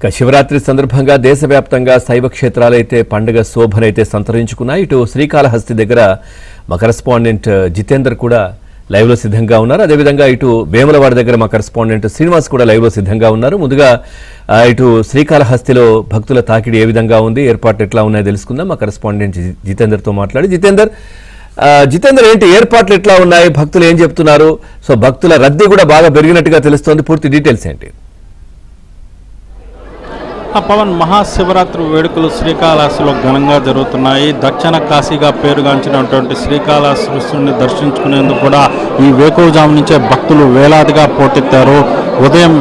శివరాత్రి సందర్భంగా దేశవ్యాప్తంగా శైవ క్షేత్రాలైతే పండుగ శోభనైతే సంతరించుకున్నాయి. ఇటు శ్రీకాళహస్తి దగ్గర మా కరెస్పాండెంట్ జితేందర్ కూడా లైవ్లో సిద్ధంగా ఉన్నారు. అదేవిధంగా ఇటు వేములవాడ దగ్గర మా కరెస్పాండెంట్ శ్రీనివాస్ కూడా లైవ్లో సిద్ధంగా ఉన్నారు. ముందుగా ఇటు శ్రీకాళహస్తిలో భక్తుల తాకిడి ఏ విధంగా ఉంది, ఏర్పాట్లు ఎట్లా ఉన్నాయో తెలుసుకుందాం. మా కరెస్పాండెంట్ జితేందర్తో మాట్లాడి. జితేందర్ ఏంటి ఏర్పాట్లు ఎట్లా ఉన్నాయి, భక్తులు ఏం చెప్తున్నారు? సో భక్తుల రద్దీ కూడా బాగా పెరిగినట్టుగా తెలుస్తోంది. పూర్తి డీటెయిల్స్ ఏంటి? పవన్, మహాశివరాత్రి వేడుకలు శ్రీకాళహస్తిలో ఘనంగా జరుగుతున్నాయి. దక్షిణ కాశీగా పేరుగాంచినటువంటి శ్రీకాళహస్తిని దర్శించుకునేందుకు కూడా ఈ వేకువజాము నుంచే భక్తులు వేలాదిగా పోటెత్తారు. ఉదయం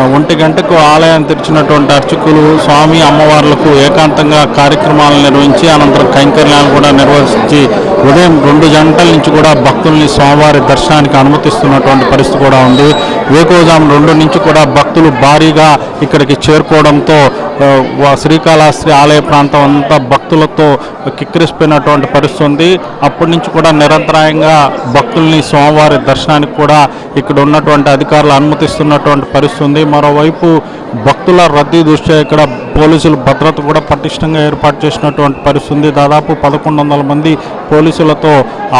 1 గంటకు ఆలయం తెరిచినటువంటి అర్చకులు స్వామి అమ్మవార్లకు ఏకాంతంగా కార్యక్రమాలను నిర్వహించి అనంతరం కైంకర్యాలను కూడా నిర్వహించి ఉదయం 2 గంటల నుంచి కూడా భక్తుల్ని స్వామివారి దర్శనానికి అనుమతిస్తున్నటువంటి పరిస్థితి కూడా ఉంది. వేకువజాము 2 నుంచి కూడా భక్తులు భారీగా ఇక్కడికి చేరుకోవడంతో శ్రీకాళహస్తి ఆలయ ప్రాంతం అంతా భక్తులతో కిక్కిరిసిపోయినటువంటి పరిస్థితి ఉంది. అప్పటి నుంచి కూడా నిరంతరాయంగా భక్తుల్ని స్వామివారి దర్శనానికి కూడా ఇక్కడ ఉన్నటువంటి అధికారులు అనుమతిస్తున్నటువంటి పరిస్థితి ఉంది. మరోవైపు భక్తుల రద్దీ దృష్ట్యా ఇక్కడ పోలీసులు భద్రత కూడా పటిష్టంగా ఏర్పాటు చేసినటువంటి పరిస్థితి ఉంది. దాదాపు 1100 మంది పోలీసులతో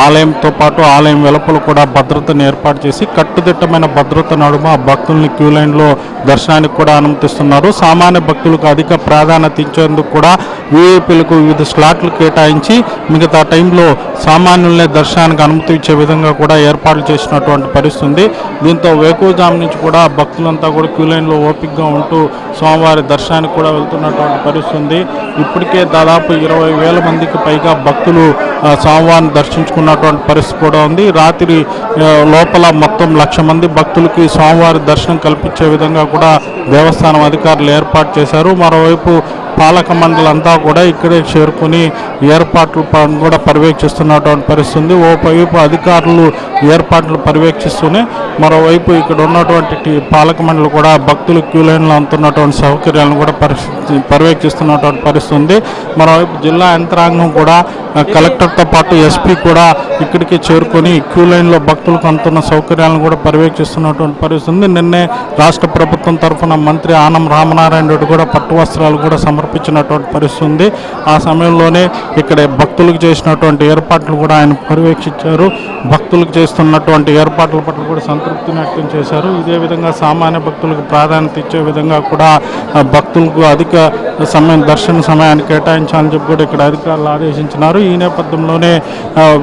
ఆలయంతో పాటు ఆలయం వెలుపల కూడా భద్రతను ఏర్పాటు చేసి కట్టుదిట్టమైన భద్రత నడుమ భక్తుల్ని క్యూ లైన్లో దర్శనానికి కూడా అనుమతిస్తున్నారు. సామాన్య భక్తులకు అధిక ప్రాధాన్యత ఇచ్చేందుకు కూడా వీఐపీలకు వివిధ స్లాట్లు కేటాయించి మిగతా టైంలో సామాన్యులనే దర్శనానికి అనుమతి ఇచ్చే విధంగా కూడా ఏర్పాట్లు చేసినటువంటి పరిస్థితి ఉంది. దీంతో వేకువజాము నుంచి కూడా భక్తులంతా కూడా క్యూ లైన్లో ఓపికగా ఉంటూ స్వామివారి దర్శనానికి కూడా వెళ్తున్నటువంటి పరిస్థితి ఉంది. ఇప్పటికే దాదాపు 20,000 మందికి పైగా భక్తులు స్వామివారిని దర్శించుకున్నటువంటి పరిస్థితి కూడా ఉంది. రాత్రి లోపల మొత్తం 1,00,000 మంది భక్తులకి స్వామివారి దర్శనం కల్పించే విధంగా కూడా దేవస్థానం అధికారులు ఏర్పాటు చేశారు. మరోవైపు పాలక మండలంతా కూడా ఇక్కడే చేరుకుని ఏర్పాట్లు కూడా పర్యవేక్షిస్తున్నటువంటి పరిస్థితి ఉంది. ఓవైపు అధికారులు ఏర్పాట్లు పర్యవేక్షిస్తూనే మరోవైపు ఇక్కడ ఉన్నటువంటి పాలక మండలి కూడా భక్తులు క్యూ లైన్లో అందుతున్నటువంటి సౌకర్యాలను కూడా పర్యవేక్షిస్తున్నటువంటి పరిస్థితి ఉంది. మరోవైపు జిల్లా యంత్రాంగం కూడా కలెక్టర్తో పాటు ఎస్పీ కూడా ఇక్కడికి చేరుకొని క్యూ లైన్లో భక్తులకు అందుతున్న సౌకర్యాలను కూడా పర్యవేక్షిస్తున్నటువంటి పరిస్థితి ఉంది. నిన్నే రాష్ట్ర ప్రభుత్వం తరఫున మంత్రి ఆనం రామనారాయణ రెడ్డి కూడా పట్టు వస్త్రాలు కూడా సమర్పించినటువంటి పరిస్థితి ఉంది. ఆ సమయంలోనే ఇక్కడ భక్తులకు చేసినటువంటి ఏర్పాట్లు కూడా ఆయన పర్యవేక్షించారు. భక్తులకు చేస్తున్నటువంటి ఏర్పాట్ల పట్ల కూడా సంతృప్తి వ్యక్తం చేశారు. ఇదే విధంగా సామాన్య భక్తులకు ప్రాధాన్యత ఇచ్చే విధంగా కూడా భక్తులకు అధిక సమయం దర్శన సమయాన్ని కేటాయించాలని చెప్పి కూడా ఇక్కడ అధికారులు ఆదేశించినారు. ఈ నేపథ్యంలోనే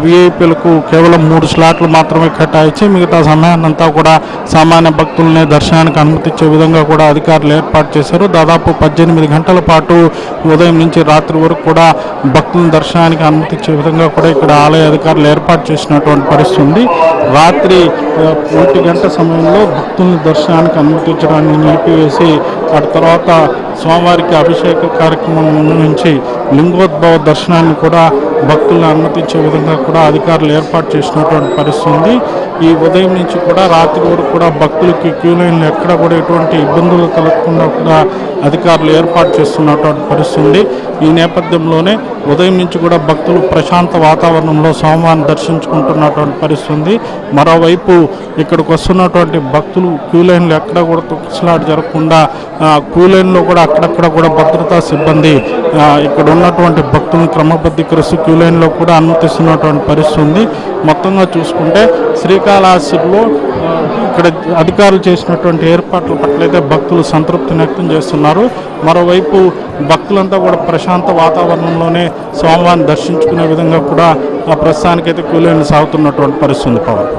వీఐపీలకు కేవలం 3 స్లాట్లు మాత్రమే కేటాయించి మిగతా సమయాన్ని అంతా కూడా సామాన్య భక్తులనే దర్శనానికి అనుమతించే విధంగా కూడా అధికారులు ఏర్పాటు చేశారు. దాదాపు 18 గంటల పాటు ఉదయం నుంచి రాత్రి వరకు కూడా భక్తుల దర్శనానికి అనుమతించే విధంగా కూడా ఇక్కడ ఆలయ అధికారులు ఏర్పాటు చేసినటువంటి పరిస్థితి ఉంది. రాత్రి 1 గంట సమయంలో భక్తుల దర్శనానికి అనుమతించడాన్ని నిలిపివేసి ఆ తర్వాత స్వామివారికి అభిషేక కార్యక్రమం నుంచి లింగోద్భవ దర్శనాన్ని కూడా భక్తులను అనుమతించే విధంగా కూడా అధికారులు ఏర్పాటు చేసినటువంటి పరిస్థితి ఉంది. ఈ ఉదయం నుంచి కూడా రాత్రి వరకు కూడా భక్తులకి క్యూ లైన్లు ఎక్కడ కూడా ఎటువంటి ఇబ్బందులు కలగకుండా కూడా అధికారులు ఏర్పాటు చేస్తున్నటువంటి పరిస్థితి ఉంది. ఈ నేపథ్యంలోనే ఉదయం నుంచి కూడా భక్తులు ప్రశాంత వాతావరణంలో స్వామివారిని దర్శించుకుంటున్నటువంటి పరిస్థితి ఉంది. మరోవైపు ఇక్కడికి వస్తున్నటువంటి భక్తులు క్యూ లైన్లు ఎక్కడ కూడా తొక్కిసలాట జరగకుండా క్యూ లైన్లో కూడా అక్కడక్కడ కూడా భద్రతా సిబ్బంది ఇక్కడ ఉన్నటువంటి భక్తులను క్రమబద్ధీకరిస్తూ క్యూ లైన్లో కూడా అనుమతిస్తున్నటువంటి పరిస్థితి ఉంది. మొత్తంగా చూసుకుంటే శ్రీకాళహస్తిలో ఇక్కడ అధికారులు చేసినటువంటి ఏర్పాట్ల పట్లయితే భక్తులు సంతృప్తిని వ్యక్తం చేస్తున్నారు. మరోవైపు భక్తులంతా కూడా ప్రశాంత వాతావరణంలోనే స్వామివారిని దర్శించుకునే విధంగా కూడా ప్రస్తుతానికైతే క్యూ లైన్లు సాగుతున్నటువంటి పరిస్థితి ఉంది. పవన్.